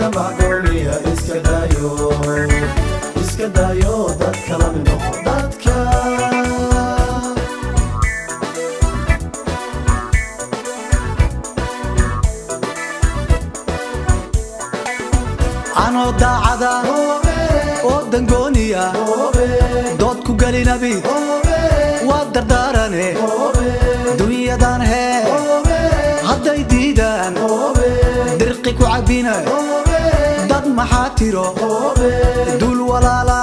damac gooniya iska daayo dad kala mid noqo dadka ano daacada oo dangooniya dood ku galinabi waa dardaarane dunyadan hee hadday diidaan dirqi ku cabina dad maxaa tiro dul walaala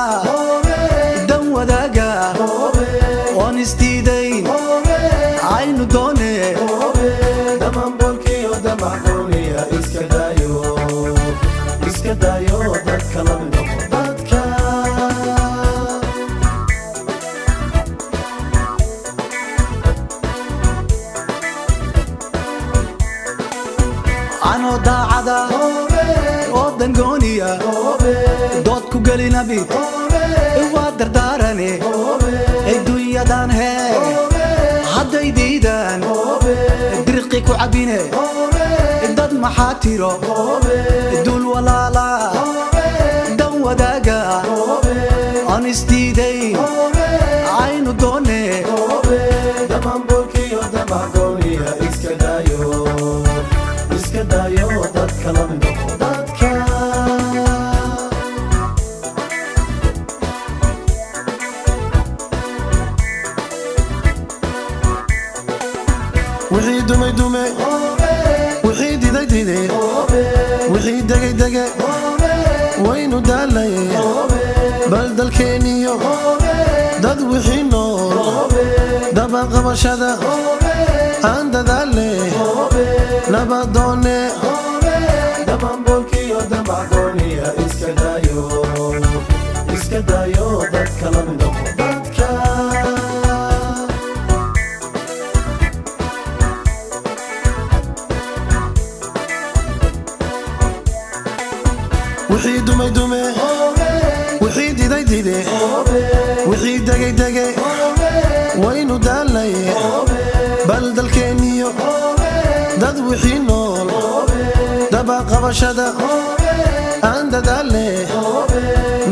dan wadaaga oon isdiidayn aynu doone dhammaanbolkiyo damac gooniya iska daayo dad kala mid noqo dadka ano daacada oo dangooniya dood ku gelinabi waa dardaarane adduunyadan hee hadday diidaan dirqi ku cabine dad maxaa tiro dul walaala dan wadaaga aan isdiidayn aynu doone dhammaanbolkiyo damac gooniya iska daayo dad kala mid noqo dadka wixii dumay dume wixii diday dide wixii degay dege waynu daalaye bal dalkeeniyo dad wixii nool dabaqabashada aan dadaale nabadoone dhammaanbolkiyo damac gooniya iska daayo dad kala mid noqo dadka wixii dumay dume wixii diday dide wixii degay dege waynu daalaye bal dalkeeniyo dad wixii nool dabaqabashada aan dadaale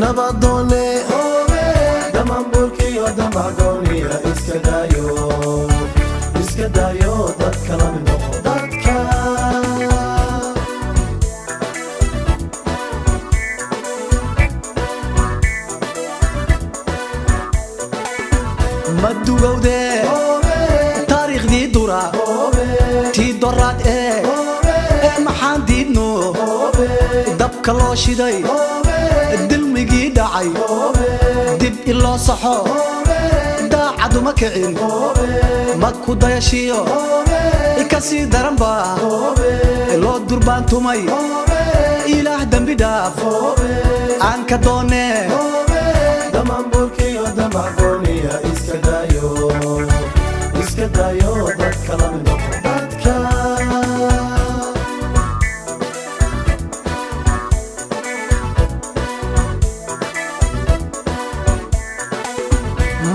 nabadoone dhammaanbolkiyo damac gooniya iska daayo dad kala mid noqo dadka madugowde taariikhdii dura tii doraad ee maxaan diidno dabka loo shiday dilmigii dhacay dib iloo saxo daacadu ma kicin ma ku dayashiyo kasii daranba loo durbaantumay ilaah dembi dhaaf aan ka doone dhammaanbolkiyo damac gooniya iska daayo dad kala mid noqo dadka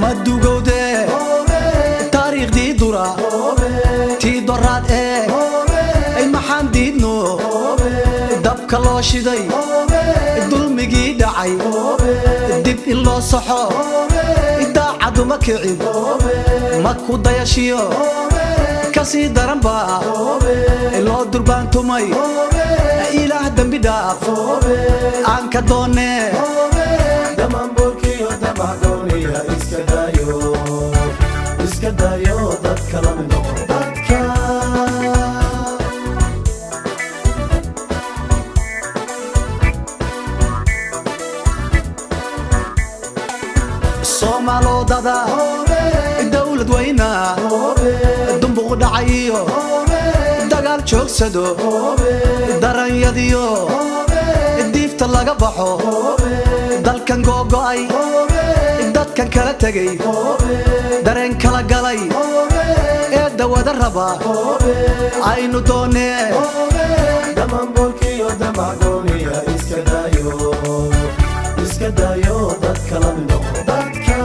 madugowde taariikhdii dura tii doraad ee maxaan diidno dabka loo shiday dulmigii dhacay dib in loo saxo daacadu ma kicin ma ku dayashiyo kasii daranba loo durbaantumay ilaah dembi dhaaf aan ka doone dhammaanbolkiyo damac gooniya iska daayo dad kala mid noqo dadka soomaalodada dawlad weyna dumbuq dhacayiyo dagaal joogsado daranyadiyo diifta laga baxo dalkan googo'ay dadkan kala tegay dareen kala galay ee dawada raba aynu doone dhammaanbolkiyo damac gooniya iska daayo dad kala mid noqo dadka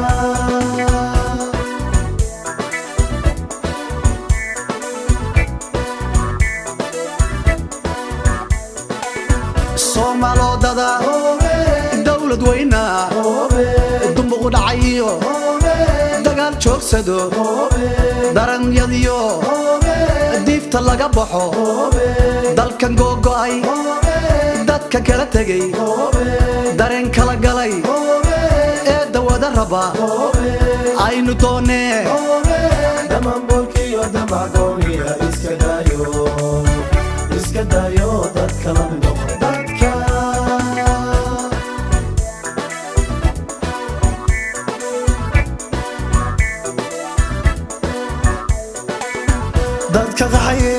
dawlad weyna dumbuq dhacayo dagaal joogsado daranyadiyo diifta laga baxo dalkan googo'ay dadka kala tegay dareen kala galay ee dawada raba aynu doonee dhammaanboolkiyo damacgooniya iska dayo dadka la mid noqo dadka dadka qaxaye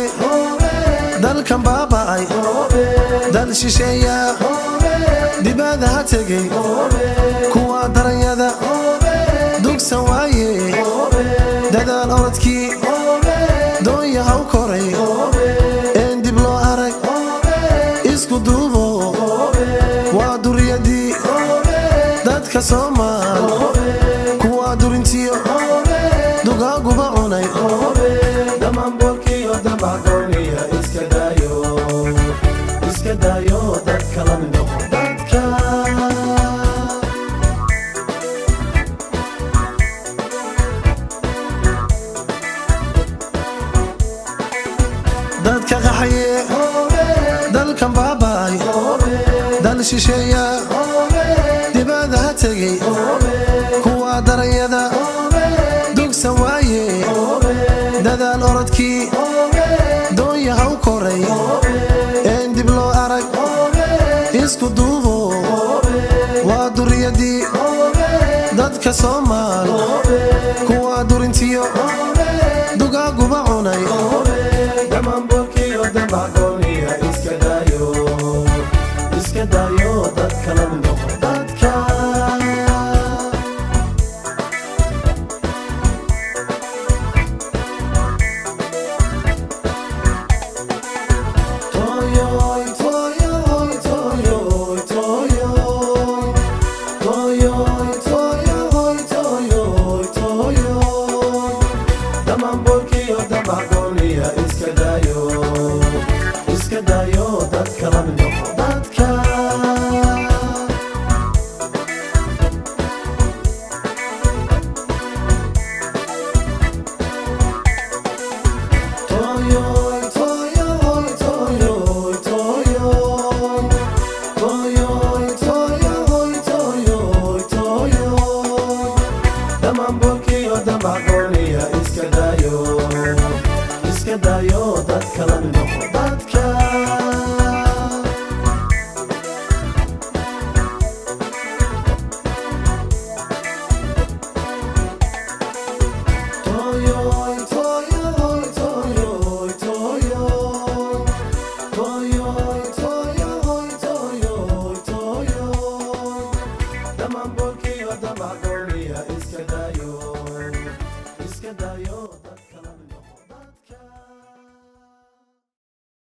dalkan baaba'ay dal shisheeya dibadda ha tegay kuwa daranyada dugsan waaye dadaal orodkii doonya ha u koray een dib loo arag isku duubo waa duriyadii dadka Soomaal kuwa durintiyo dugaaguba cunay dhammaanboolkiyo damacgooniya iska dayo dadka la mid noqo dadka dadka qaxaye dalkan baaba'ay dal shisheeya dibadda ha tegay kuwa daranyada dugsan waaye dadaal orodkii doonya ha u koray een dib loo arag isku duubo waa duriyadii dadka Soomaal kuwa durintiyo dugaaguba cunay dhammaanboolkiyo damacgooniya iska dayo dadka la mid noqo dadka Toyoy, toyoy, toyoy, toyoy. Toyoy, toyoy, toyoy, toyoy. Dhammaanboolkiyo damacgooniya iska dayo dadka la mid noqo dadka Toyoy, toyoy, toyoy, toyoy. Toyoy, toyoy, toyoy, toyoy. Dhammaanboolkiyo damacgooniya iska dayo dadka la mid noqo dadka Toyoy, toyoy, toyoy, toyoy. Toyoy, toyoy, toyoy, toyoy. Dhammaanboolkiyo damacgooniya iska dayo